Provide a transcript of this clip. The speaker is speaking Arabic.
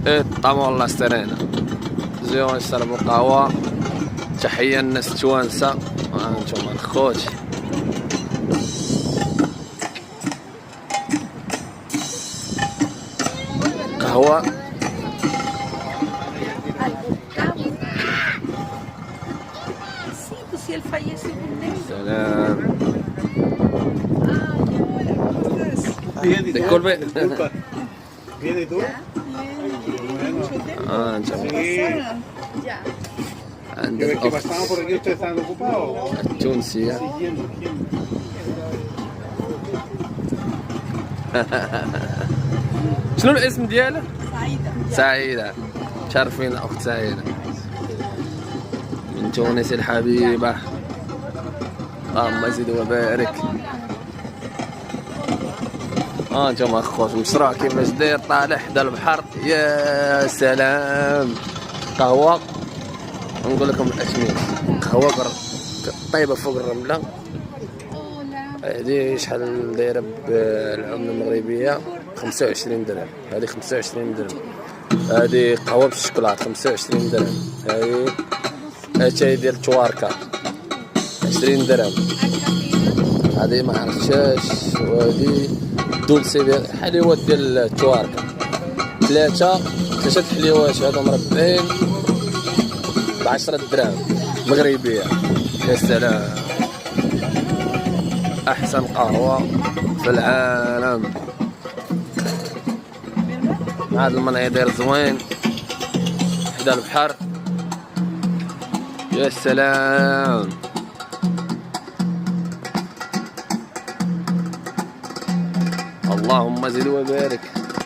ايه طعم والله اشترينا. زيو نشربوا قهوة. تحية للناس التوانسة. هانتوما الخوت. قهوة. سلام. Disculpe. ¿Viene tú? انت Ya. عندك Que الأخت pasamos por aquí, ustedes están ocupados. التونسية. شنو الاسم ديالها؟ سعيدة. سعيدة. شرفين الأخت سعيدة من تونس الحبيبة. اللهم زد وبارك. انتم اخوات مشروع كيفاش داير طالع حدا البحر. يا سلام. قهوة نقول لكم الأشميل. قهوة طيبة فوق الرملة. هذه شحال دايرة بالعملة المغربية؟ 25 درهم. هذه 25 درهم. هذه قهوة بالشوكولاتة 25 درهم. هذه ديال تواركا 20 درهم. هذه ما عرفتهاش. وهذه دولسي ديال حليوات ديال التواركا. ثلاثة الحليوات هذو مربعين ب10 دراهم مغربية. يا سلام. أحسن قهوة في العالم. هذا المنعدر زوين حدا البحر. يا سلام. اللهم زد وبارك.